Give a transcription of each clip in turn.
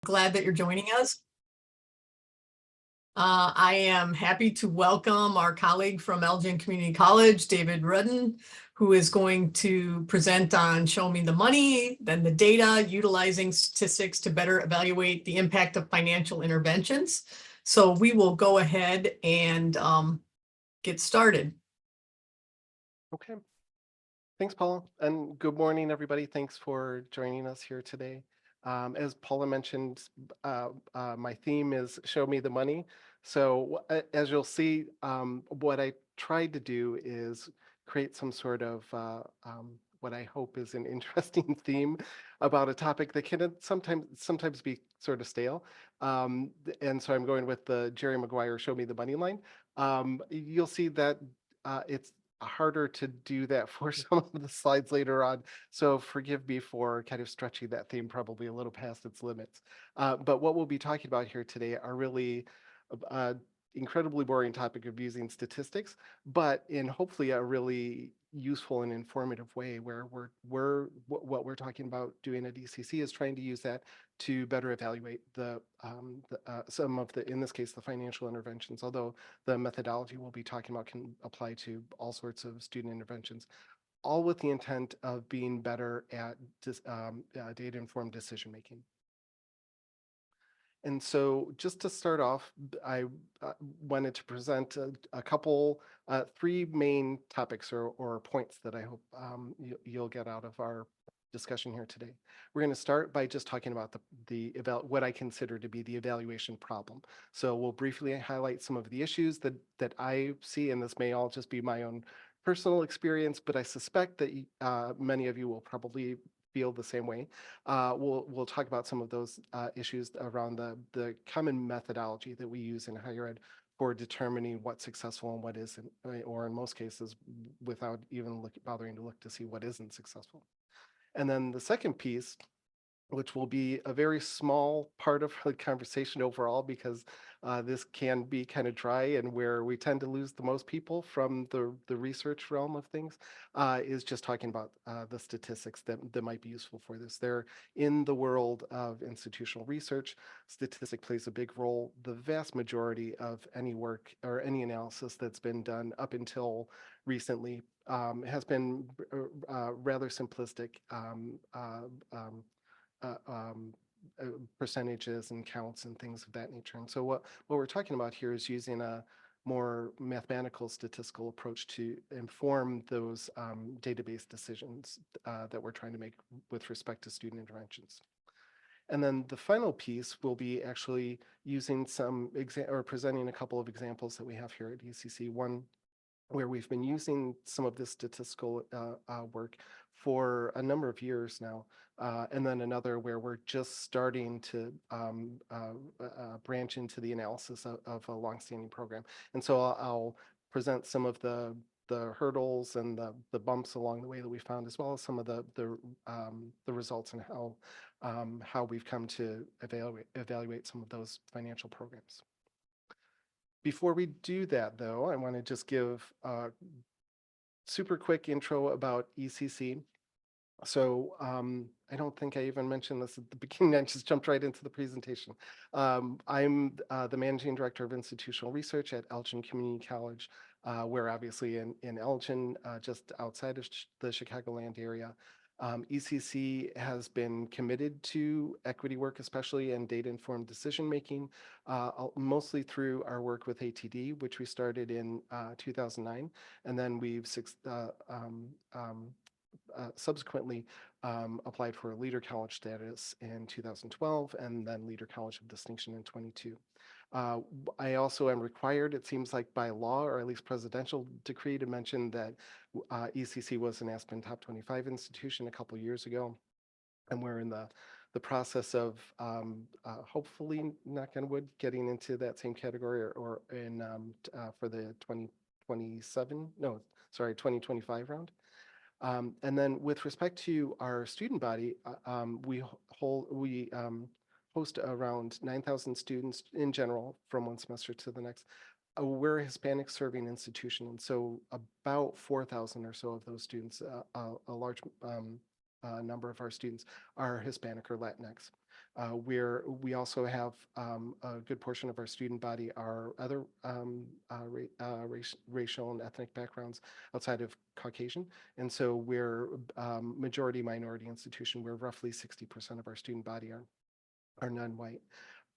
Glad that you're joining us. I am happy to welcome our colleague from Elgin Community College, David Rudden, who is going to present on Show Me the Money, then the data, utilizing statistics to better evaluate the impact of financial interventions. So we will go ahead and get started. Okay. Thanks, Paula. And good morning, everybody. Thanks for joining us here today. As Paula mentioned, my theme is Show Me the Money. So as you'll see, what I tried to do is create some sort of what I hope is an interesting theme about a topic that can sometimes be sort of stale. And so I'm going with the Jerry Maguire Show Me the Money line. You'll see that it's harder to do that for some of the slides later on. So forgive me for kind of stretching that theme probably a little past its limits. But what we'll be talking about here today are really incredibly boring topic of using statistics, but in hopefully a really useful and informative way where what we're talking about doing at ECC is trying to use that to better evaluate some of the, in this case, the financial interventions, although the methodology we'll be talking about can apply to all sorts of student interventions, all with the intent of being better at data-informed decision making. And so just to start off, I wanted to present a couple, three main topics or points that I hope you'll get out of our discussion here today. We're going to start by just talking about what I consider to be the evaluation problem. So we'll briefly highlight some of the issues that I see, and this may all just be my own personal experience, but I suspect that many of you will probably feel the same way. We'll talk about some of those issues around the common methodology that we use in higher ed for determining what's successful and what isn't, or in most cases, without even bothering to look to see what isn't successful. And then the second piece, which will be a very small part of the conversation overall, because this can be kind of dry and where we tend to lose the most people from the research realm of things, is just talking about the statistics that might be useful for this. They're in the world of institutional research. Statistic plays a big role. The vast majority of any work or any analysis that's been done up until recently has been rather simplistic. Percentages and counts and things of that nature. And so what we're talking about here is using a more mathematical statistical approach to inform those database decisions that we're trying to make with respect to student interventions. And then the final piece will be actually using or presenting a couple of examples that we have here at ECC. One where we've been using some of this statistical work for a number of years now, and then another where we're just starting to branch into the analysis of a longstanding program. And so I'll present some of the hurdles and the bumps along the way that we found, as well as some of the results and how we've come to evaluate some of those financial programs. Before we do that, though, I want to just give a super quick intro about ECC. So I don't think I even mentioned this at the beginning. I just jumped right into the presentation. I'm the Managing Director of Institutional Research at Elgin Community College. We're obviously in Elgin, just outside of the Chicagoland area. ECC has been committed to equity work, especially in data-informed decision-making, mostly through our work with ATD, which we started in 2009, and then we've subsequently applied for a Leader College status in 2012, and then Leader College of Distinction in 22. I also am required, it seems like by law, or at least presidential decree, to mention that ECC was an Aspen Top 25 institution a couple years ago, and we're in the process of hopefully, knock on wood, getting into that same category or in for the 2025 round. And then with respect to our student body, we host around 9,000 students in general from one semester to the next. We're a Hispanic serving institution, and so about 4,000 or so of those students, a large number of our students are Hispanic or Latinx. We also have a good portion of our student body are other racial and ethnic backgrounds outside of Caucasian. And so we're majority minority institution where roughly 60% of our student body are non-white.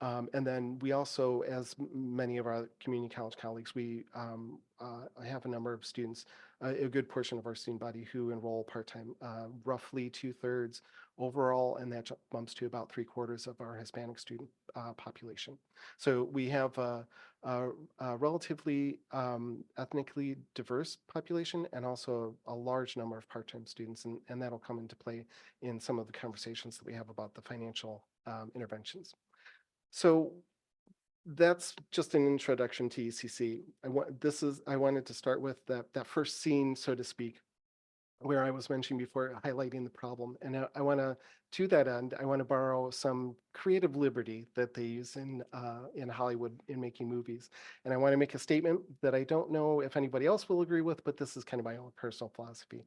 And then we also, as many of our community college colleagues, we have a number of students, a good portion of our student body who enroll part-time, roughly 2/3 overall, and that bumps to about 3/4 of our Hispanic student population. So we have a relatively ethnically diverse population and also a large number of part-time students, and that'll come into play in some of the conversations that we have about the financial interventions. So that's just an introduction to ECC. I wanted to start with that first scene, so to speak, where I was mentioning before, highlighting the problem. And I want to that end, I want to borrow some creative liberty that they use in Hollywood in making movies. And I want to make a statement that I don't know if anybody else will agree with, but this is kind of my own personal philosophy.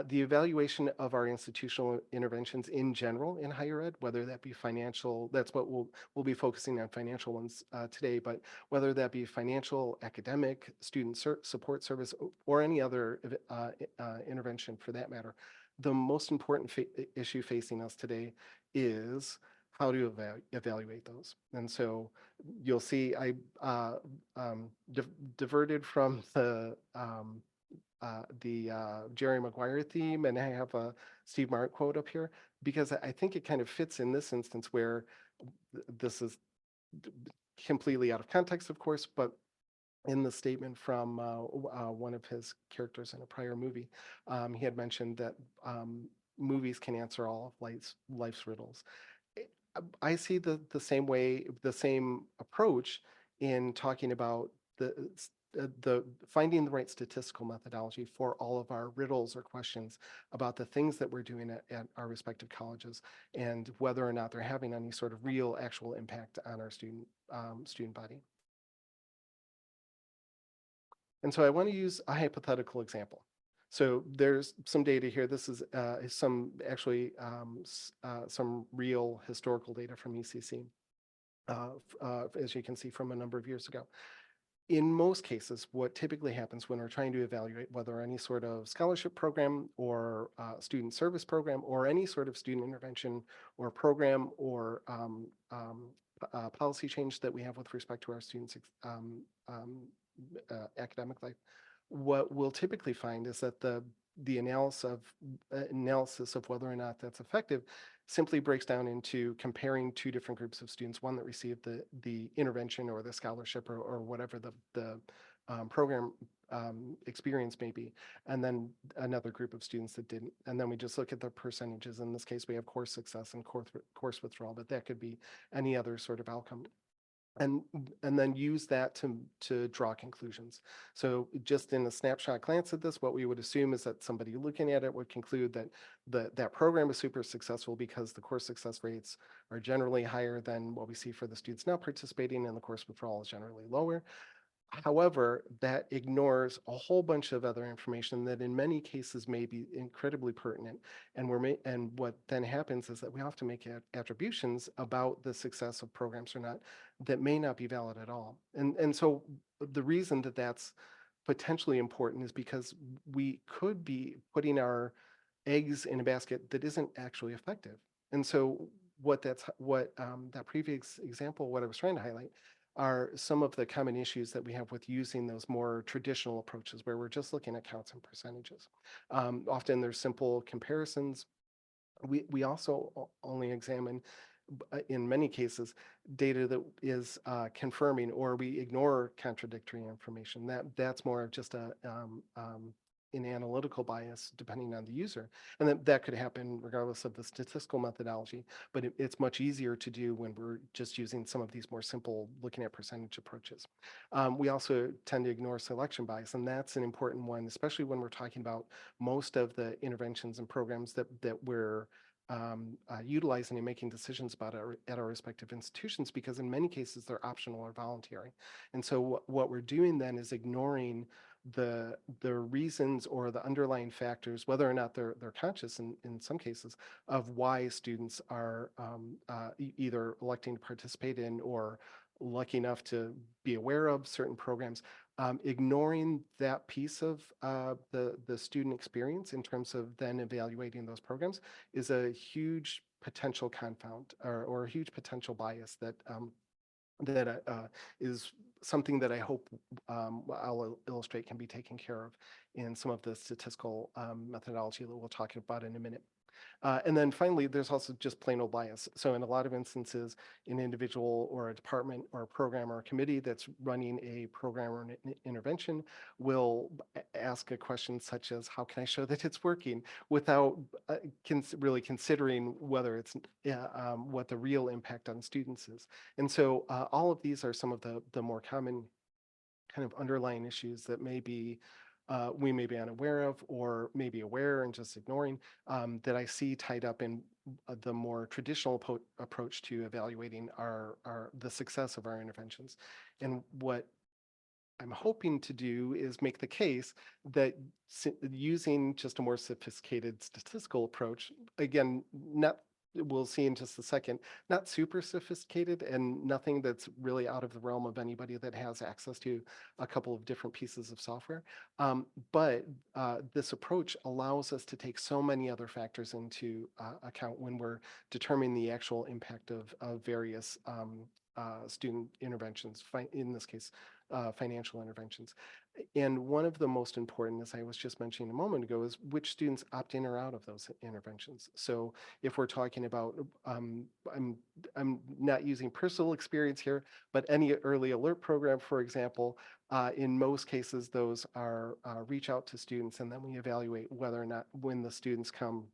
The evaluation of our institutional interventions in general in higher ed, whether that be financial, that's what we'll be focusing on financial ones today, but whether that be financial, academic, student support service, or any other intervention for that matter, the most important issue facing us today is how to evaluate those. And so you'll see I diverted from the Jerry Maguire theme, and I have a Steve Martin quote up here because I think it kind of fits in this instance where this is completely out of context, of course, but in the statement from one of his characters in a prior movie, he had mentioned that movies can answer all of life's riddles. I see the same way, the same approach in talking about the finding the right statistical methodology for all of our riddles or questions about the things that we're doing at our respective colleges and whether or not they're having any sort of real actual impact on our student body. And so I want to use a hypothetical example. So there's some data here. This is some actually some real historical data from ECC, as you can see from a number of years ago. In most cases, what typically happens when we're trying to evaluate whether any sort of scholarship program or student service program or any sort of student intervention or program or policy change that we have with respect to our students' academic life, what we'll typically find is that the analysis of whether or not that's effective simply breaks down into comparing two different groups of students, one that received the intervention or the scholarship or whatever the program experience may be, and then another group of students that didn't. And then we just look at the percentages. In this case, we have course success and course withdrawal, but that could be any other sort of outcome. And then use that to draw conclusions. So just in a snapshot glance at this, what we would assume is that somebody looking at it would conclude that that program is super successful because the course success rates are generally higher than what we see for the students not participating, and the course withdrawal is generally lower. However, that ignores a whole bunch of other information that in many cases may be incredibly pertinent. And what then happens is that we often make attributions about the success of programs or not that may not be valid at all. And so the reason that that's potentially important is because we could be putting our eggs in a basket that isn't actually effective. And so what that previous example, what I was trying to highlight, are some of the common issues that we have with using those more traditional approaches where we're just looking at counts and percentages. Often there's simple comparisons. We also only examine, in many cases, data that is confirming, or we ignore contradictory information. That's more of just an analytical bias depending on the user. And that could happen regardless of the statistical methodology, but it's much easier to do when we're just using some of these more simple looking at percentage approaches. We also tend to ignore selection bias, and that's an important one, especially when we're talking about most of the interventions and programs that we're utilizing and making decisions about at our respective institutions, because in many cases they're optional or voluntary. And so what we're doing then is ignoring the reasons or the underlying factors, whether or not they're conscious in some cases, of why students are either electing to participate in or lucky enough to be aware of certain programs. Ignoring that piece of the student experience in terms of then evaluating those programs is a huge potential confound, or a huge potential bias that is something that I hope I'll illustrate can be taken care of in some of the statistical methodology that we'll talk about in a minute. And then finally, there's also just plain old bias. So in a lot of instances, an individual or a department or a program or a committee that's running a program or an intervention will ask a question such as, how can I show that it's working, without really considering whether it's what the real impact on students is. And so all of these are some of the more common kind of underlying issues that we may be unaware of, or maybe aware and just ignoring, that I see tied up in the more traditional approach to evaluating the success of our interventions. And what I'm hoping to do is make the case that using just a more sophisticated statistical approach, again, not, we'll see in just a second, not super sophisticated and nothing that's really out of the realm of anybody that has access to a couple of different pieces of software. But this approach allows us to take so many other factors into account when we're determining the actual impact of various student interventions, in this case, financial interventions. And one of the most important, as I was just mentioning a moment ago, is which students opt in or out of those interventions. So if we're talking about, I'm not using personal experience here, but any early alert program, for example, in most cases, those are reach out to students, and then we evaluate whether or not, when the students come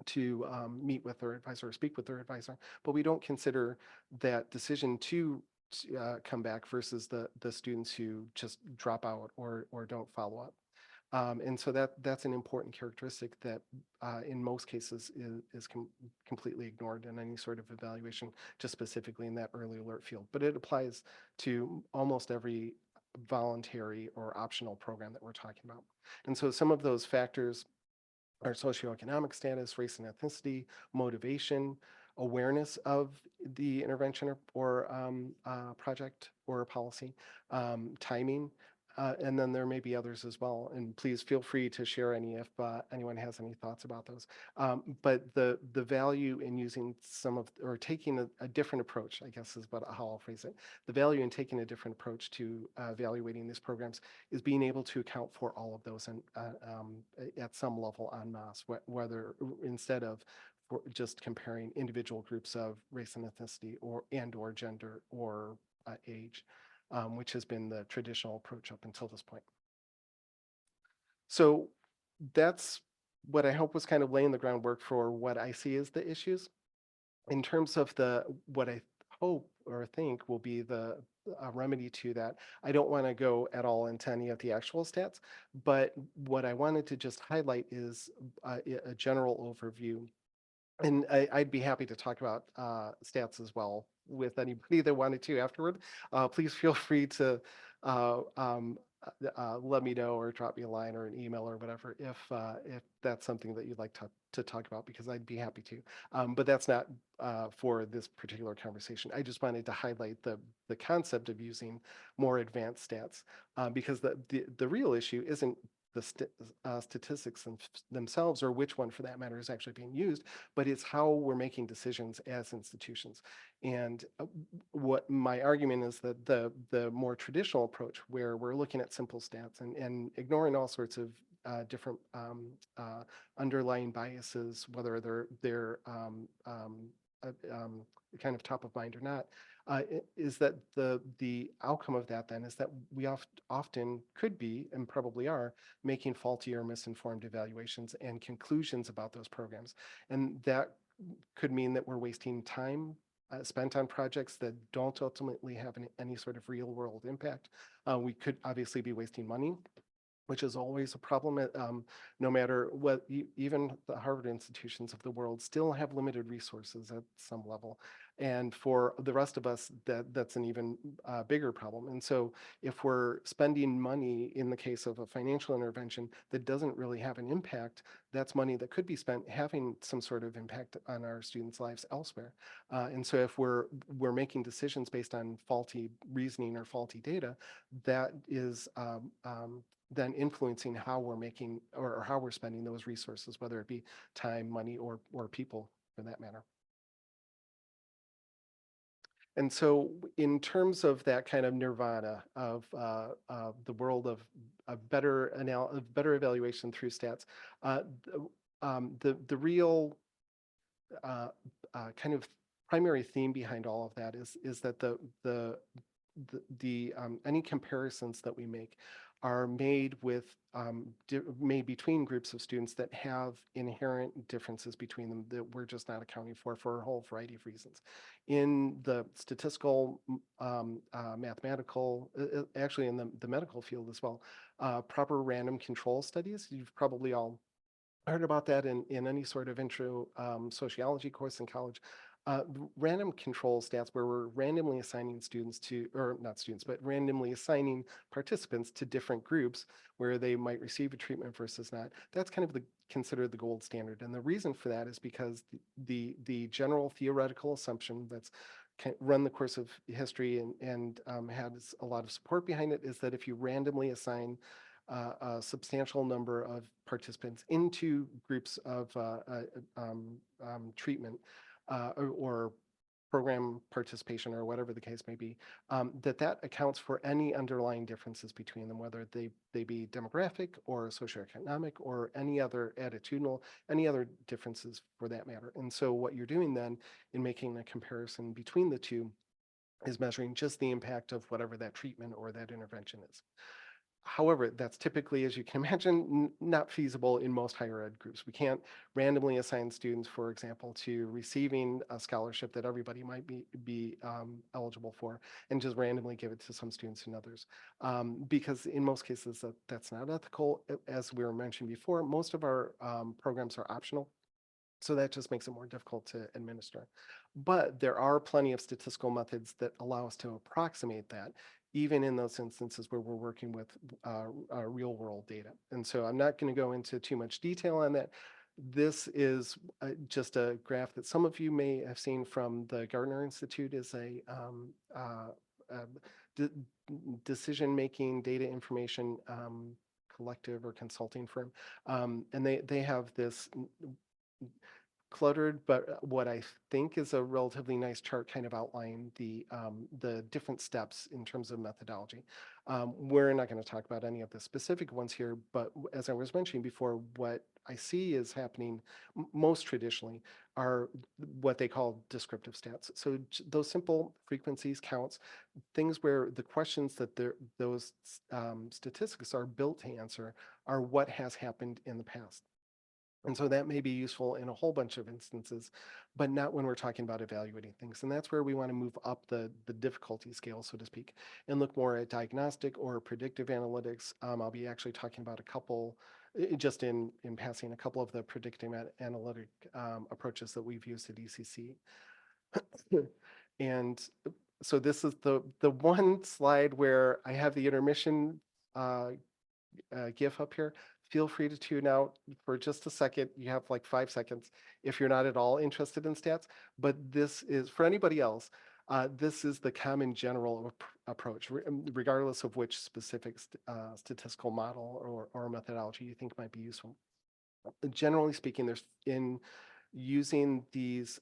to meet with their advisor or speak with their advisor, but we don't consider that decision to come back versus the students who just drop out or don't follow up. And so that's an important characteristic that in most cases is completely ignored in any sort of evaluation, just specifically in that early alert field. But it applies to almost every voluntary or optional program that we're talking about. And so some of those factors are socioeconomic status, race and ethnicity, motivation, awareness of the intervention or project or policy, timing, and then there may be others as well. And please feel free to share any if anyone has any thoughts about those. But the value in using or taking a different approach, I guess is how I'll phrase it. The value in taking a different approach to evaluating these programs is being able to account for all of those and at some level en masse, whether instead of just comparing individual groups of race and ethnicity or gender or age, which has been the traditional approach up until this point. So that's what I hope was kind of laying the groundwork for what I see as the issues. In terms of what I hope or think will be the remedy to that, I don't want to go at all into any of the actual stats, but what I wanted to just highlight is a general overview. And I'd be happy to talk about stats as well with anybody that wanted to afterward. Please feel free to let me know or drop me a line or an email or whatever if that's something that you'd like to talk about, because I'd be happy to. But that's not for this particular conversation. I just wanted to highlight the concept of using more advanced stats, because the real issue isn't the statistics themselves, or which one for that matter is actually being used, but it's how we're making decisions as institutions. And what my argument is that the more traditional approach, where we're looking at simple stats and ignoring all sorts of different underlying biases, whether they're kind of top of mind or not, is that the outcome of that then is that we often could be, and probably are, making faulty or misinformed evaluations and conclusions about those programs. And that could mean that we're wasting time spent on projects that don't ultimately have any sort of real world impact. We could obviously be wasting money which is always a problem, no matter what, even the Harvard institutions of the world still have limited resources at some level. And for the rest of us, that's an even bigger problem. And so if we're spending money in the case of a financial intervention that doesn't really have an impact, that's money that could be spent having some sort of impact on our students' lives elsewhere. And so if we're making decisions based on faulty reasoning or faulty data, that is then influencing how we're making or how we're spending those resources, whether it be time, money, or people for that matter. And so in terms of that kind of nirvana of the world of better evaluation through stats, the real kind of primary theme behind all of that is that any comparisons that we make are made made between groups of students that have inherent differences between them that we're just not accounting for a whole variety of reasons. In the statistical, mathematical, actually in the medical field as well, proper random control studies, you've probably all heard about that in any sort of intro sociology course in college. Random control stats where we're randomly assigning students to, or not students, but randomly assigning participants to different groups where they might receive a treatment versus not. That's kind of considered the gold standard. And the reason for that is because the general theoretical assumption that's run the course of history and has a lot of support behind it is that if you randomly assign a substantial number of participants into groups of treatment or program participation or whatever the case may be, that accounts for any underlying differences between them, whether they be demographic or socioeconomic or any other attitudinal, any other differences for that matter. And so what you're doing then in making a comparison between the two is measuring just the impact of whatever that treatment or that intervention is. However, that's typically, as you can imagine, not feasible in most higher ed groups. We can't randomly assign students, for example, to receiving a scholarship that everybody might be eligible for and just randomly give it to some students and others. Because in most cases, that's not ethical. As we were mentioned before, most of our programs are optional. So that just makes it more difficult to administer. But there are plenty of statistical methods that allow us to approximate that, even in those instances where we're working with real world data. And so I'm not going to go into too much detail on that. This is just a graph that some of you may have seen from the Gardner Institute is a decision-making data information collective or consulting firm. And they have this cluttered, but what I think is a relatively nice chart kind of outlining the different steps in terms of methodology. We're not going to talk about any of the specific ones here, but as I was mentioning before, what I see is happening most traditionally are what they call descriptive stats. So those simple frequencies, counts, things where the questions that those statistics are built to answer are what has happened in the past. And so that may be useful in a whole bunch of instances, but not when we're talking about evaluating things. And that's where we want to move up the difficulty scale, so to speak, and look more at diagnostic or predictive analytics. I'll be actually talking about a couple, just in passing, a couple of the predictive analytic approaches that we've used at ECC. And so this is the one slide where I have the intermission GIF up here. Feel free to tune out for just a second. You have like 5 seconds if you're not at all interested in stats. But this is, for anybody else, this is the common general approach, regardless of which specific statistical model or methodology you think might be useful. Generally speaking, there's in using these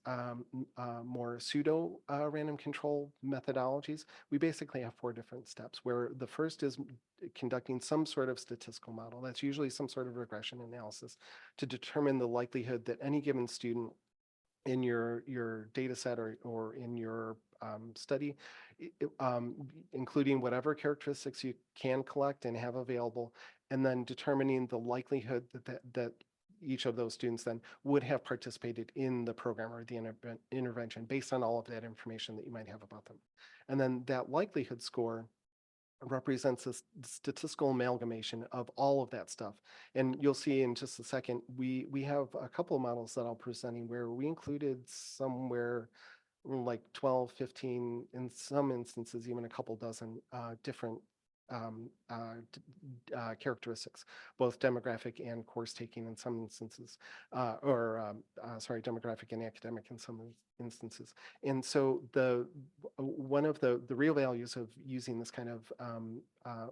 more pseudo random control methodologies, we basically have 4 different steps, where the first is conducting some sort of statistical model. That's usually some sort of regression analysis to determine the likelihood that any given student in your data set or in your study, including whatever characteristics you can collect and have available, and then determining the likelihood that each of those students then would have participated in the program or the intervention based on all of that information that you might have about them. And then that likelihood score represents a statistical amalgamation of all of that stuff. And you'll see in just a second, we have a couple of models that I'll presenting where we included somewhere like 12, 15, in some instances, even a couple dozen different characteristics, both demographic and course taking in some instances, sorry, demographic and academic in some instances. And so one of the real values of using this kind of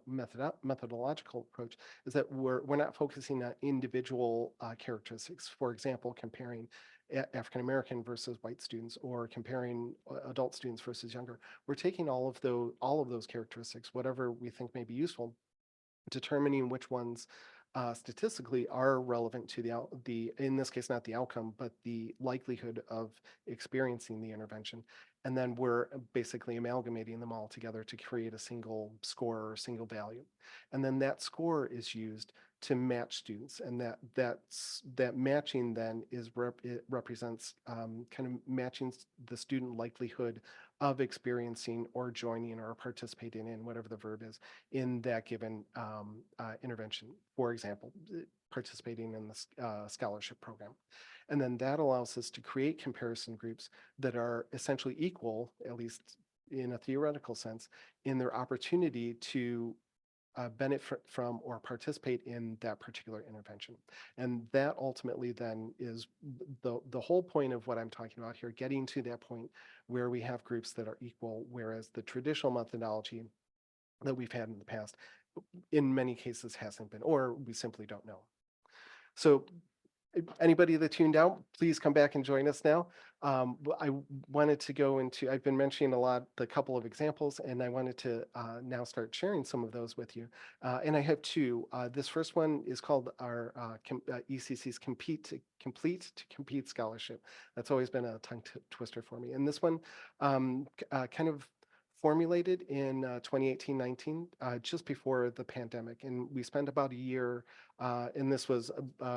methodological approach is that we're not focusing on individual characteristics. For example, comparing African American versus white students, or comparing adult students versus younger. We're taking all of those characteristics, whatever we think may be useful, determining which ones statistically are relevant to the in this case not the outcome but the likelihood of experiencing the intervention, and then we're basically amalgamating them all together to create a single score or single value, and then that score is used to match students, and that matching then it represents kind of matching the student likelihood of experiencing or joining or participating in whatever the verb is in that given intervention. For example, participating in the scholarship program. And then that allows us to create comparison groups that are essentially equal, at least in a theoretical sense, in their opportunity to benefit from or participate in that particular intervention. And that ultimately then is the whole point of what I'm talking about here, getting to that point where we have groups that are equal, whereas the traditional methodology that we've had in the past in many cases hasn't been, or we simply don't know. So anybody that tuned out, please come back and join us now. I wanted to go into, I've been mentioning a lot, the couple of examples, and I wanted to now start sharing some of those with you. And I have two. This first one is called our ECC's Complete to Compete Scholarship. That's always been a tongue twister for me. And this one kind of formulated in 2018-19, just before the pandemic. And we spent about a year, and this was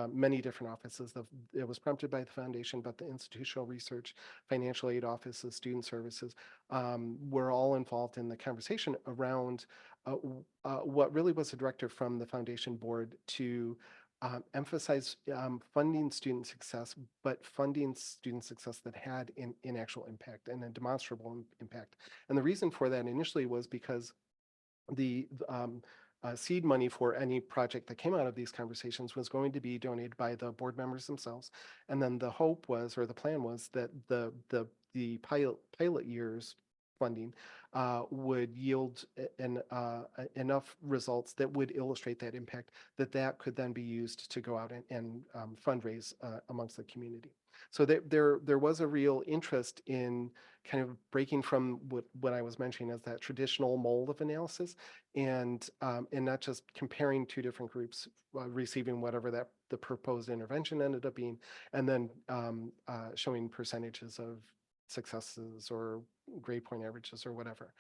many different offices. It was prompted by the foundation, but the institutional research, financial aid offices, student services, were all involved in the conversation around what really was a directive from the foundation board to emphasize funding student success, but funding student success that had an actual impact and a demonstrable impact. And the reason for that initially was because the seed money for any project that came out of these conversations was going to be donated by the board members themselves. And then the hope was, or the plan was, that the pilot years funding would yield enough results that would illustrate that impact, that could then be used to go out and fundraise amongst the community. So there was a real interest in kind of breaking from what I was mentioning as that traditional mold of analysis, and not just comparing two different groups receiving whatever that the proposed intervention ended up being, and then showing percentages of successes or grade point averages or whatever.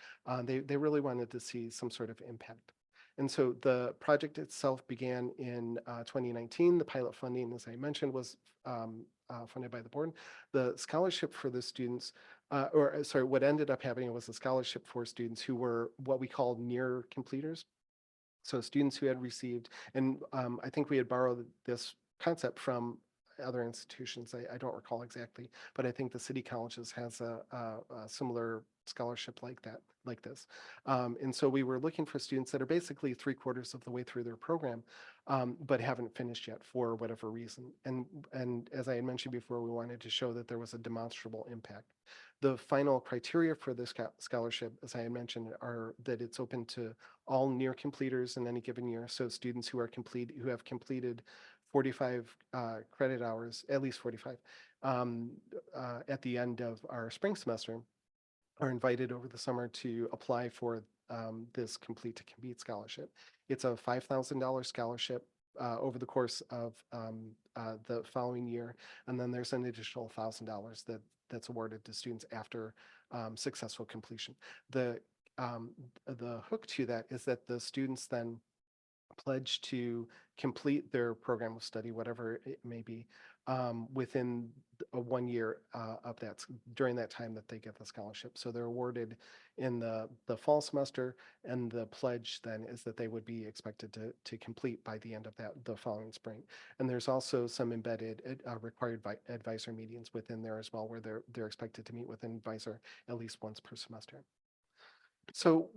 They really wanted to see some sort of impact. And so the project itself began in 2019. The pilot funding, as I mentioned, was funded by the board. The scholarship for the students, what ended up happening was a scholarship for students who were what we call near completers. So students who had received, and I think we had borrowed this concept from other institutions. I don't recall exactly, but I think the City Colleges has a similar scholarship like this. And so we were looking for students that are basically 3/4 of the way through their program, but haven't finished yet for whatever reason. And as I had mentioned before, we wanted to show that there was a demonstrable impact. The final criteria for this scholarship, as I had mentioned, are that it's open to all near completers in any given year. So students who have completed 45 credit hours, at least 45, at the end of our spring semester, are invited over the summer to apply for this Complete to Compete scholarship. It's a $5,000 scholarship over the course of the following year, and then there's an additional $1,000 that's awarded to students after successful completion. The hook to that is that the students then pledge to complete their program of study, whatever it may be, within a 1 year of that during that time that they get the scholarship. So they're awarded in the fall semester, and the pledge then is that they would be expected to complete by the end of the following spring. And there's also some embedded required advisor meetings within there as well, where they're expected to meet with an advisor at least once per semester. So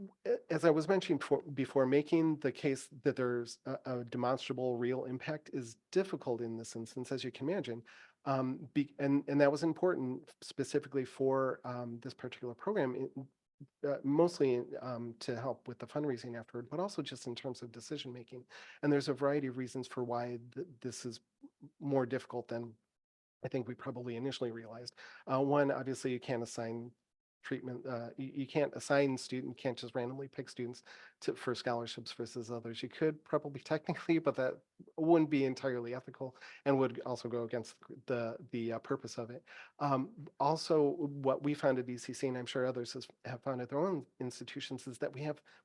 as I was mentioning before, making the case that there's a demonstrable real impact is difficult in this instance, as you can imagine. And that was important specifically for this particular program, mostly to help with the fundraising afterward, but also just in terms of decision making. And there's a variety of reasons for why this is more difficult than I think we probably initially realized. One, obviously, you can't assign treatment. You can't assign student. You can't just randomly pick students for scholarships versus others. You could probably technically, but that wouldn't be entirely ethical and would also go against the purpose of it. Also, what we found at ECC, and I'm sure others have found at their own institutions, is that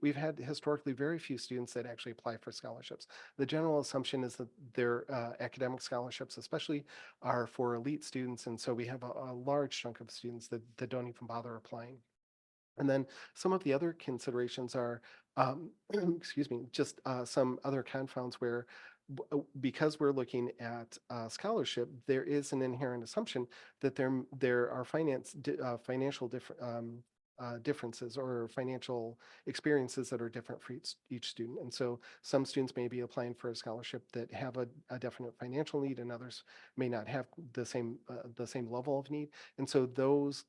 we've had historically very few students that actually apply for scholarships. The general assumption is that their academic scholarships, especially, are for elite students, and so we have a large chunk of students that don't even bother applying. And then some of the other considerations are, excuse me, just some other confounds where because we're looking at scholarship, there is an inherent assumption that there are financial differences or financial experiences that are different for each student. And so some students may be applying for a scholarship that have a definite financial need, and others may not have the same level of need. And so those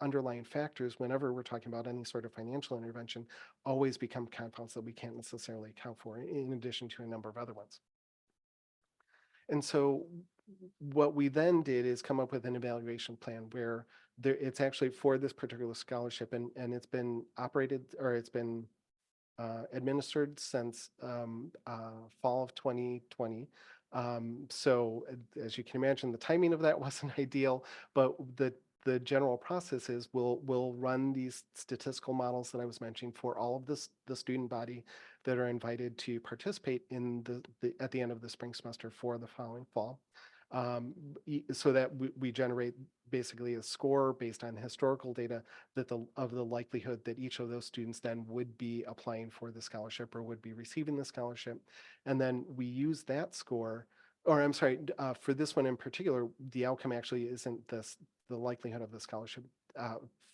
underlying factors, whenever we're talking about any sort of financial intervention, always become confounds that we can't necessarily account for, in addition to a number of other ones. And so what we then did is come up with an evaluation plan where it's actually for this particular scholarship, and it's been operated, or it's been administered since fall of 2020. So as you can imagine, the timing of that wasn't ideal, but the general process is we'll run these statistical models that I was mentioning for all of the student body that are invited to participate in at the end of the spring semester for the following fall. So that we generate basically a score based on historical data of the likelihood that each of those students then would be applying for the scholarship or would be receiving the scholarship. And then we use that score, or I'm sorry, for this one in particular, the outcome actually isn't the likelihood of the scholarship.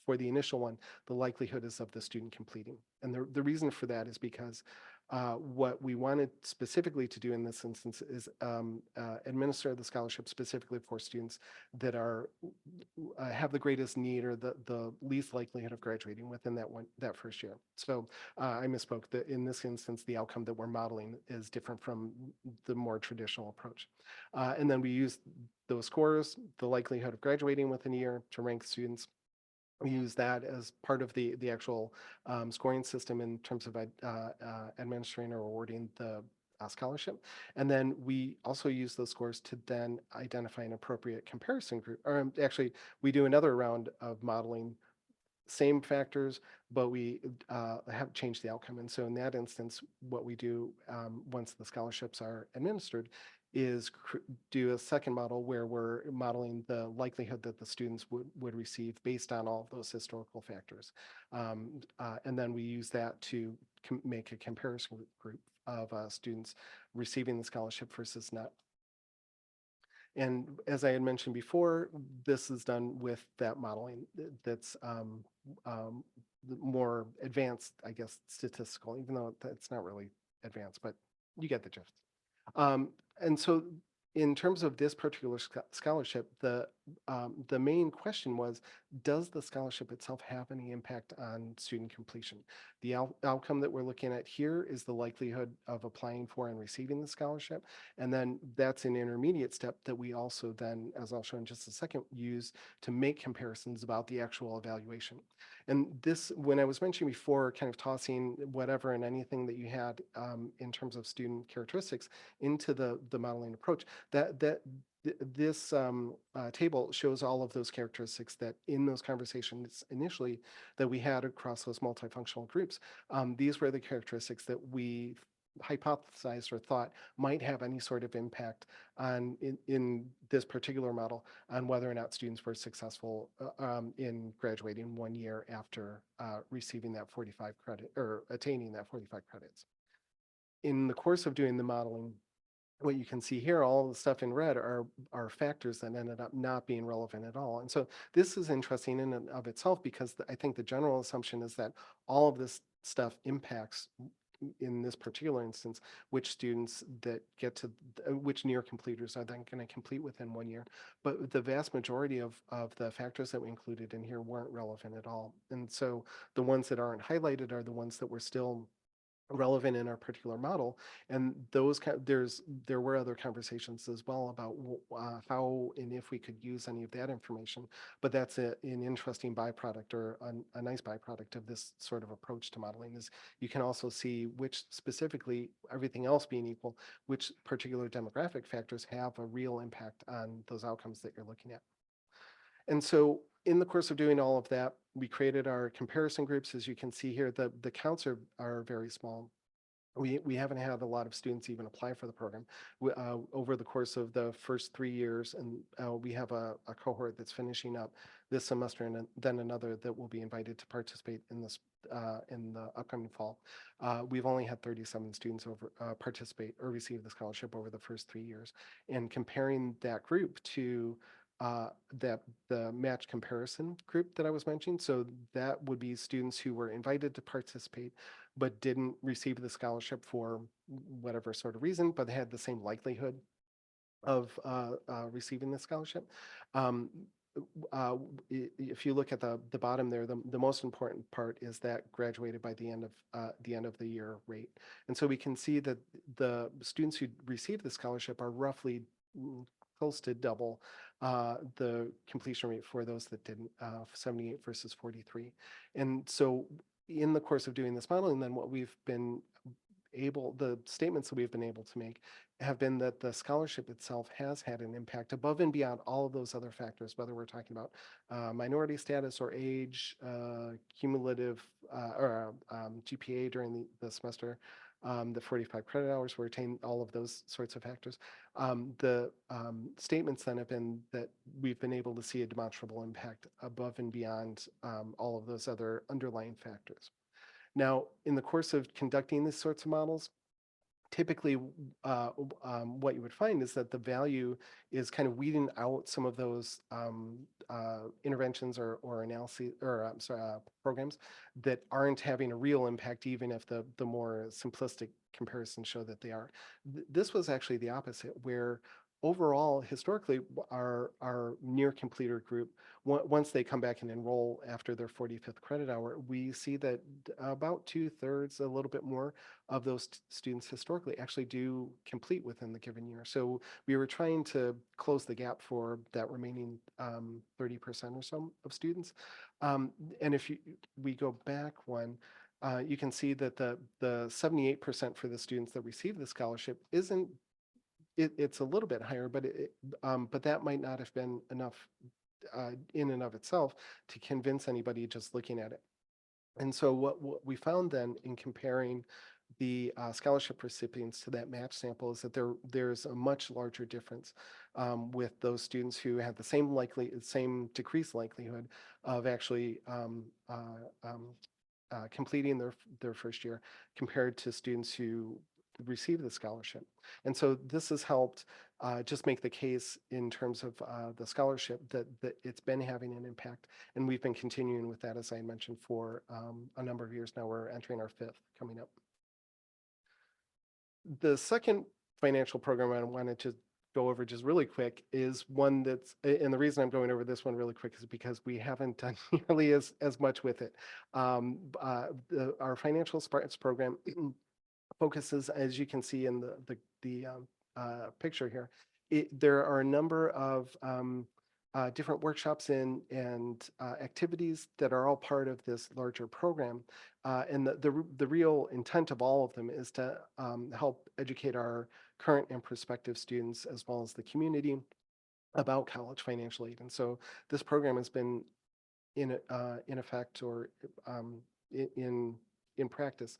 For the initial one, the likelihood is of the student completing. And the reason for that is because what we wanted specifically to do in this instance is administer the scholarship specifically for students that have the greatest need or the least likelihood of graduating within that first year. So I misspoke. In this instance, the outcome that we're modeling is different from the more traditional approach. And then we use those scores, the likelihood of graduating within a year, to rank students. We use that as part of the actual scoring system in terms of administering or awarding the scholarship. And then we also use those scores to then identify an appropriate comparison group. Or actually, we do another round of modeling, same factors, but we have changed the outcome. And so in that instance, what we do once the scholarships are administered is do a second model where we're modeling the likelihood that the students would receive based on all of those historical factors. And then we use that to make a comparison group of students receiving the scholarship versus not. And as I had mentioned before, this is done with that modeling that's more advanced, I guess, statistical, even though it's not really advanced, but you get the gist. And so in terms of this particular scholarship, the main question was, does the scholarship itself have any impact on student completion? The outcome that we're looking at here is the likelihood of applying for and receiving the scholarship. And then that's an intermediate step that we also then, as I'll show in just a second, use to make comparisons about the actual evaluation. And this, when I was mentioning before, kind of tossing whatever and anything that you had in terms of student characteristics into the modeling approach, this table shows all of those characteristics that in those conversations initially that we had across those multifunctional groups. These were the characteristics that we hypothesized or thought might have any sort of impact on in this particular model on whether or not students were successful in graduating 1 year after receiving that 45 credit or attaining that 45 credits. In the course of doing the modeling, what you can see here, all the stuff in red are factors that ended up not being relevant at all. And so this is interesting in and of itself because I think the general assumption is that all of this stuff impacts, in this particular instance, which students that get to which near completers are then going to complete within 1 year. But the vast majority of the factors that we included in here weren't relevant at all. And so the ones that aren't highlighted are the ones that were still relevant in our particular model, and those there were other conversations as well about how and if we could use any of that information, but that's an interesting byproduct or a nice byproduct of this sort of approach to modeling is you can also see which specifically, everything else being equal, which particular demographic factors have a real impact on those outcomes that you're looking at. And so in the course of doing all of that, we created our comparison groups. As you can see here, the counts are very small. We haven't had a lot of students even apply for the program. Over the course of the first 3 years, and we have a cohort that's finishing up this semester, and then another that will be invited to participate in this in the upcoming fall. We've only had 37 students participate or receive the scholarship over the first 3 years. And comparing that group to the match comparison group that I was mentioning, so that would be students who were invited to participate but didn't receive the scholarship for whatever sort of reason, but they had the same likelihood of receiving the scholarship. If you look at the bottom there, the most important part is that graduated by the end of the year rate. And so we can see that the students who received the scholarship are roughly close to double the completion rate for those that didn't, 78 versus 43. And so in the course of doing this modeling, then what we've been the statements that we've been able to make have been that the scholarship itself has had an impact above and beyond all of those other factors, whether we're talking about minority status or age, cumulative or GPA during the semester, the 45 credit hours were attained, all of those sorts of factors. The statements then have been that we've been able to see a demonstrable impact above and beyond all of those other underlying factors. Now, in the course of conducting these sorts of models, typically what you would find is that the value is kind of weeding out some of those interventions or analyses or programs that aren't having a real impact, even if the more simplistic comparisons show that they are. This was actually the opposite, where overall, historically, our near completer group, once they come back and enroll after their 45th credit hour, we see that about 2/3, a little bit more of those students historically actually do complete within the given year. So we were trying to close the gap for that remaining 30% or so of students. And if we go back one, you can see that the 78% for the students that receive the scholarship isn't, it's a little bit higher, but but that might not have been enough in and of itself to convince anybody just looking at it. And so what we found then in comparing the scholarship recipients to that match sample is that there's a much larger difference with those students who had the same decreased likelihood of actually completing their first year compared to students who receive the scholarship. And so this has helped just make the case in terms of the scholarship that it's been having an impact. And we've been continuing with that, as I mentioned, for a number of years now. We're entering our 5th coming up. The second financial program I wanted to go over just really quick is one that's, and the reason I'm going over this one really quick is because we haven't done nearly as much with it. Our financial Spartans program focuses, as you can see in the picture here, there are a number of different workshops and activities that are all part of this larger program. And the real intent of all of them is to help educate our current and prospective students, as well as the community, about college financial aid. And so this program has been in effect or in practice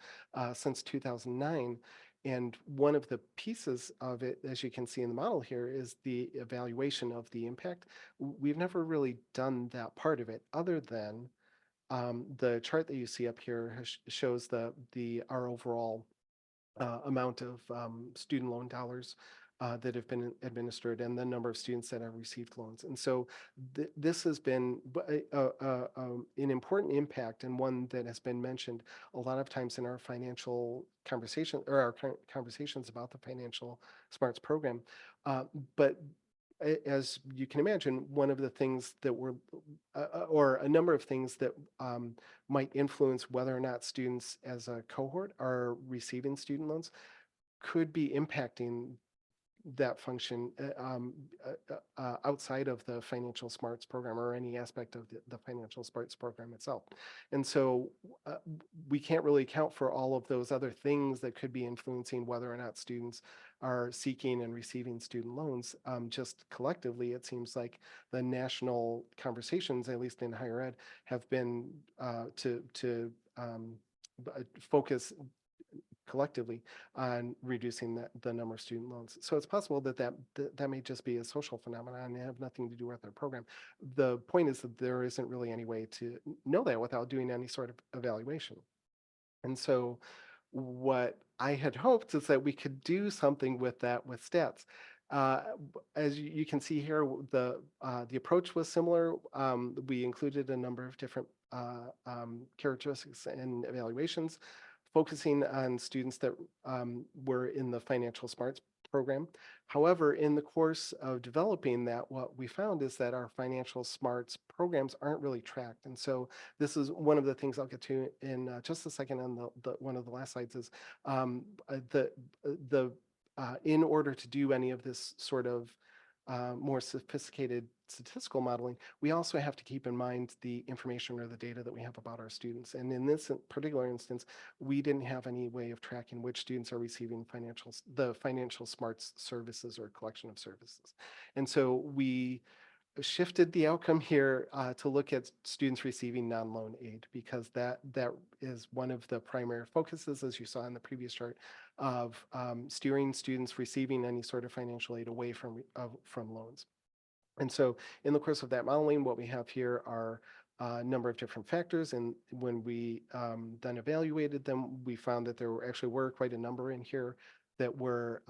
since 2009. And one of the pieces of it, as you can see in the model here, is the evaluation of the impact. We've never really done that part of it, other than the chart that you see up here shows our overall amount of student loan dollars that have been administered and the number of students that have received loans. And so this has been an important impact, and one that has been mentioned a lot of times in our financial conversation, or our conversations about the Financial Smarts program. But as you can imagine, one of the things that or a number of things that might influence whether or not students as a cohort are receiving student loans could be impacting that function outside of the Financial Smarts program or any aspect of the Financial Smarts program itself. And so we can't really account for all of those other things that could be influencing whether or not students are seeking and receiving student loans. Just collectively, it seems like the national conversations, at least in higher ed, have been to focus collectively on reducing the number of student loans. So it's possible that may just be a social phenomenon and have nothing to do with our program. The point is that there isn't really any way to know that without doing any sort of evaluation. And so what I had hoped is that we could do something with that with stats. Uh, as you can see here, the approach was similar. We included a number of different characteristics and evaluations, focusing on students that were in the Financial Smarts program. However, in the course of developing that, what we found is that our Financial Smarts programs aren't really tracked. And so this is one of the things I'll get to in just a second on one of the last slides is in order to do any of this sort of more sophisticated statistical modeling, we also have to keep in mind the information or the data that we have about our students. And in this particular instance, we didn't have any way of tracking which students are receiving the Financial Smarts services or collection of services. And so we shifted the outcome here to look at students receiving non-loan aid, because that is one of the primary focuses, as you saw in the previous chart, of steering students receiving any sort of financial aid away from loans. And so in the course of that modeling, what we have here are a number of different factors. And when we then evaluated them, we found that there were quite a number in here that were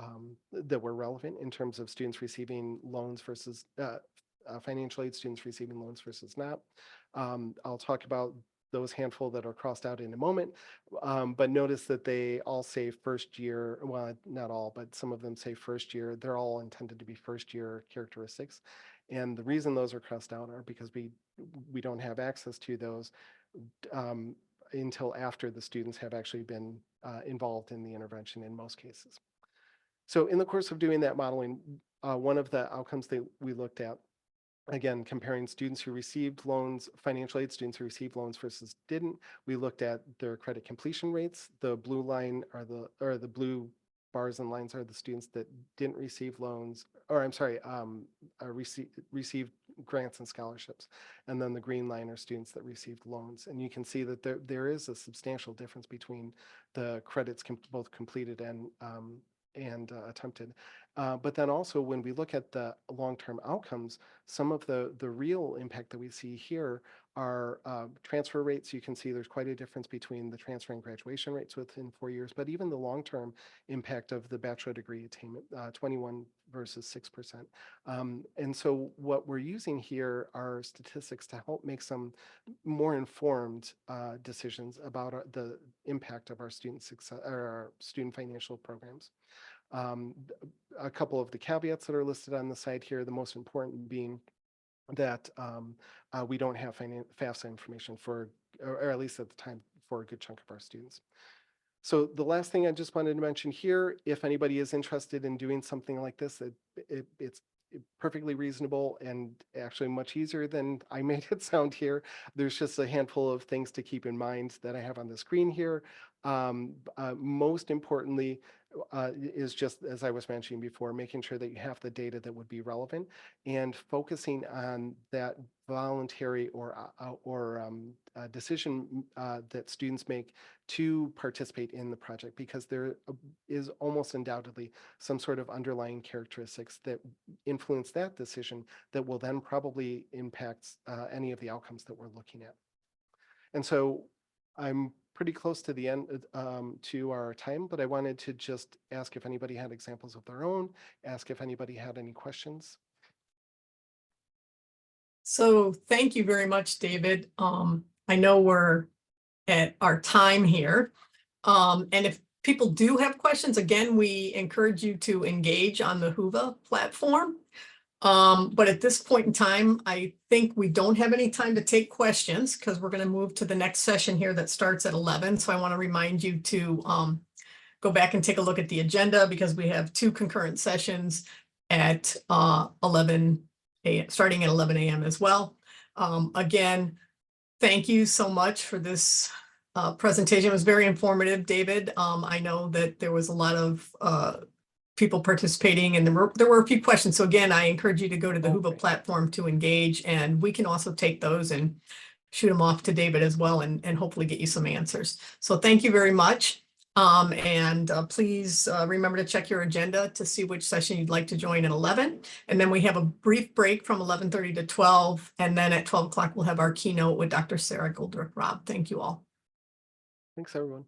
relevant in terms of students receiving loans versus financial aid, students receiving loans versus not. I'll talk about those handful that are crossed out in a moment, but notice that they all say first year. Well, not all, but some of them say first year. They're all intended to be first year characteristics. And the reason those are crossed out are because we don't have access to those until after the students have actually been involved in the intervention in most cases. So in the course of doing that modeling, one of the outcomes that we looked at, again, comparing students who received loans, financial aid students who received loans versus didn't, we looked at their credit completion rates. The blue line are the blue bars and lines are the students that didn't receive loans, or I'm sorry, received grants and scholarships. And then the green line are students that received loans. And you can see that there is a substantial difference between the credits both completed and attempted. But then also when we look at the long-term outcomes, some of the real impact that we see here are transfer rates. You can see there's quite a difference between the transfer and graduation rates within 4 years, but even the long-term impact of the bachelor degree attainment, 21 versus 6%. And so what we're using here are statistics to help make some more informed decisions about the impact of our student success or our student financial programs. A couple of the caveats that are listed on the side here, the most important being that we don't have FAFSA information or at least at the time, for a good chunk of our students. So the last thing I just wanted to mention here, if anybody is interested in doing something like this, it's perfectly reasonable and actually much easier than I made it sound here. There's just a handful of things to keep in mind that I have on the screen here. Most importantly, is just, as I was mentioning before, making sure that you have the data that would be relevant and focusing on that voluntary or decision that students make to participate in the project, because there is almost undoubtedly some sort of underlying characteristics that influence that decision that will then probably impact any of the outcomes that we're looking at. And so I'm pretty close to the end to our time, but I wanted to just ask if anybody had examples of their own, ask if anybody had any questions. So thank you very much, David. I know we're at our time here. And if people do have questions, again, we encourage you to engage on the Whova platform. But at this point in time, I think we don't have any time to take questions because we're going to move to the next session here that starts at 11. So I want to remind you to go back and take a look at the agenda, because we have 2 concurrent sessions at 11 a.m. starting at 11 a.m. as well. Again, thank you so much for this presentation. It was very informative, David. I know that there was a lot of people participating, and there were a few questions. So again, I encourage you to go to the Whova platform to engage, and we can also take those and shoot them off to David as well, and hopefully get you some answers. So thank you very much. Please remember to check your agenda to see which session you'd like to join at 11. And then we have a brief break from 11:30 to 12. And then at 12 o'clock, we'll have our keynote with Dr. Sarah Goldrick. Rob, thank you all. Thanks, everyone.